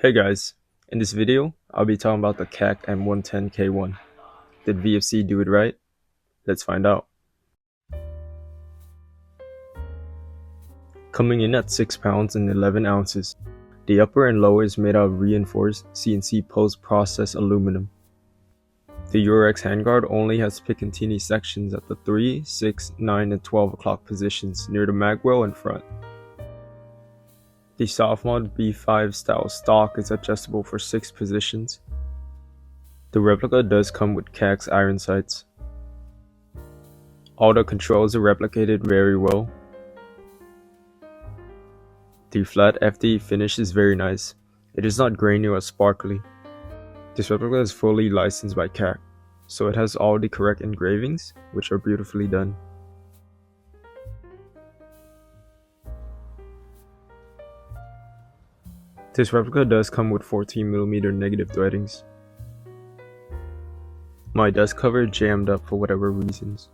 Hey guys, in this video, I'll be talking about the KAC M110K1. Did VFC do it right? Let's find out. Coming in at 6 pounds and 11 ounces, the upper and lower is made out of reinforced CNC post-processed aluminum. The Urex handguard only has Picatinny sections at the 3, 6, 9, and 12 o'clock positions near the magwell in front. The soft-mod B5 style stock is adjustable for 6 positions. The replica does come with KAC's iron sights. All the controls are replicated very well. The flat FD finish is very nice. It is not grainy or sparkly. This replica is fully licensed by KAC, so it has all the correct engravings, which are beautifully done. This replica does come with 14mm negative threadings. My dust cover jammed up for whatever reasons.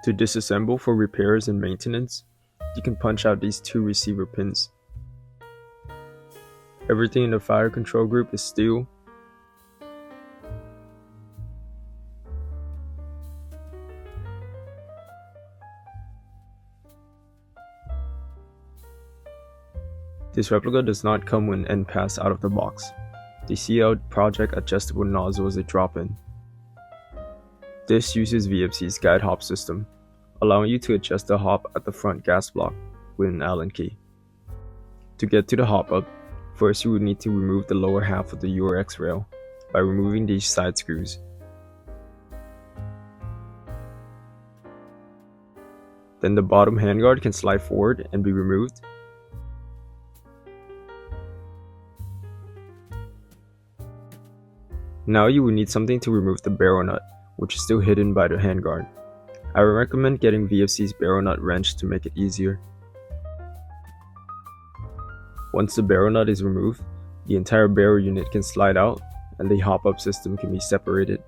To disassemble for repairs and maintenance, you can punch out these 2 receiver pins. Everything in the fire control group is steel. This replica does not come with an end pass out of the box. The CL Project adjustable nozzle is a drop-in. This uses VFC's guide hop system, allowing you to adjust the hop at the front gas block with an Allen key. To get to the hop up, first you would need to remove the lower half of the Urex rail by removing these side screws. Then the bottom handguard can slide forward and be removed. Now you will need something to remove the barrel nut, which is still hidden by the handguard. I would recommend getting VFC's barrel nut wrench to make it easier. Once the barrel nut is removed, the entire barrel unit can slide out and the hop-up system can be separated.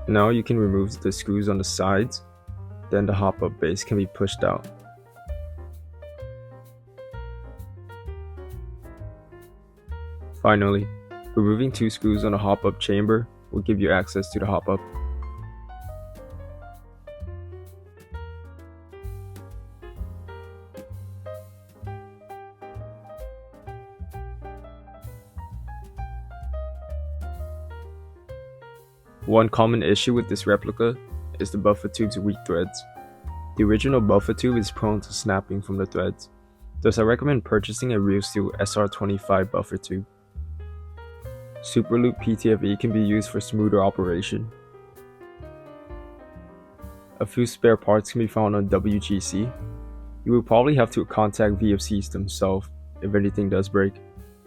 Now you can remove the screws on the sides, then the hop-up base can be pushed out. Finally, removing 2 screws on a hop-up chamber will give you access to the hop-up. One common issue with this replica is the buffer tube's weak threads. The original buffer tube is prone to snapping from the threads, thus I recommend purchasing a real steel SR25 buffer tube. Superloop PTFE can be used for smoother operation. A few spare parts can be found on WGC. You will probably have to contact VFCs themselves if anything does break.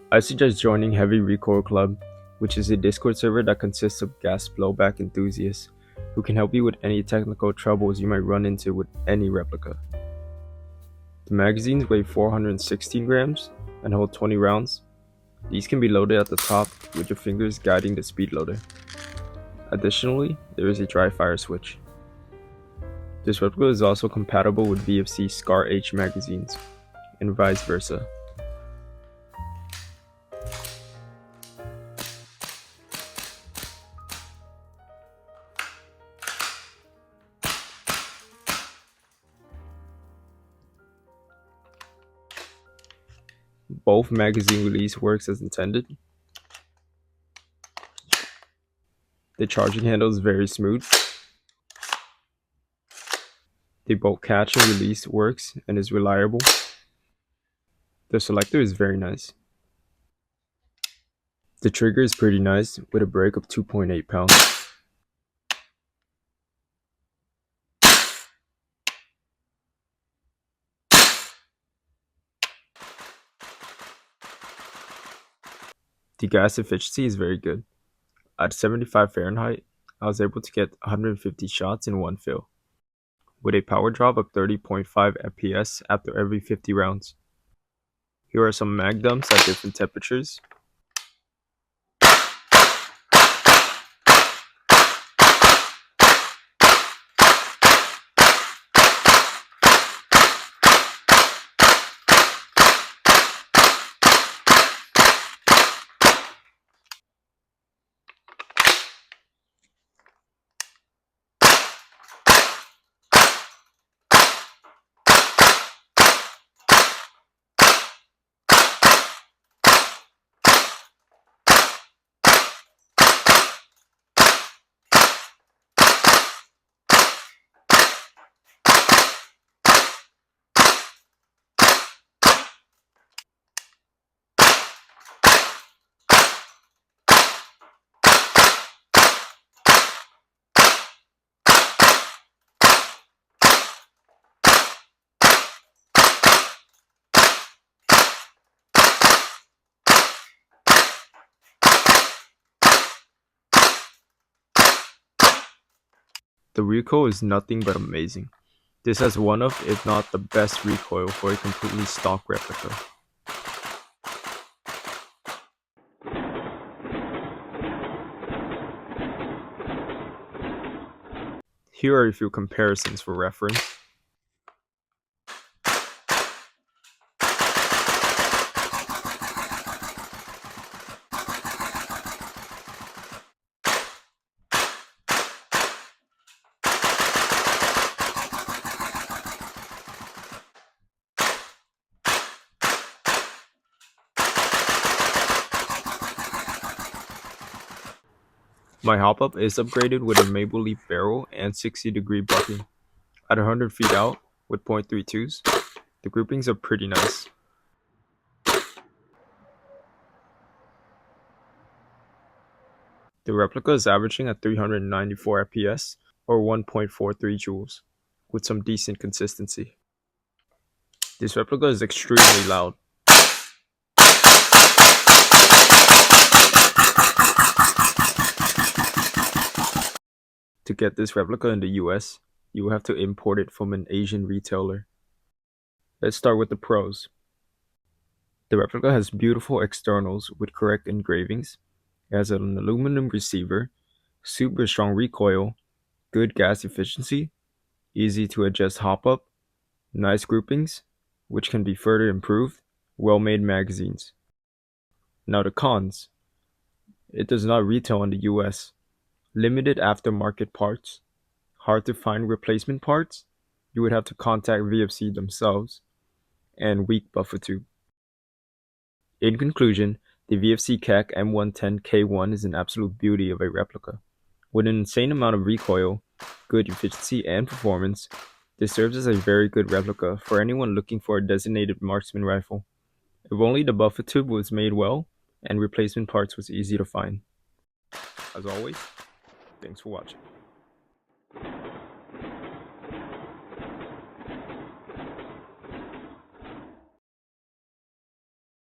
I suggest joining Heavy Recoil Club, which is a Discord server that consists of gas blowback enthusiasts who can help you with any technical troubles you might run into with any replica. The magazines weigh 416 grams and hold 20 rounds. These can be loaded at the top with your fingers guiding the speed loader. Additionally, there is a dry fire switch. This replica is also compatible with VFC SCAR H magazines, and vice versa. Both magazine release works as intended. The charging handle is very smooth. The bolt catch and release works and is reliable. The selector is very nice. The trigger is pretty nice with a brake of 2.8 pounds. The gas efficiency is very good. At 75 Fahrenheit, I was able to get 150 shots in one fill, with a power drop of 30.5 FPS after every 50 rounds. Here are some mag dumps at different temperatures. The recoil is nothing but amazing. This has one of, if not the best recoil for a completely stock replica. Here are a few comparisons for reference. My hop-up is upgraded with a maple leaf barrel and 60-degree bucking. At 100 feet out, with .32s, the groupings are pretty nice. The replica is averaging at 394 FPS, or 1.43 joules, with some decent consistency. This replica is extremely loud. To get this replica in the US, you will have to import it from an Asian retailer. Let's start with the pros. The replica has beautiful externals with correct engravings. It has an aluminum receiver, super strong recoil, good gas efficiency, easy to adjust hop-up, nice groupings, which can be further improved, well-made magazines. Now the cons. It does not retail in the US. Limited aftermarket parts. Hard to find replacement parts. You would have to contact VFC themselves. And weak buffer tube. In conclusion, the VFC KAC M110K1 is an absolute beauty of a replica. With an insane amount of recoil, good efficiency and performance, this serves as a very good replica for anyone looking for a designated marksman rifle. If only the buffer tube was made well, and replacement parts was easy to find. As always, thanks for watching.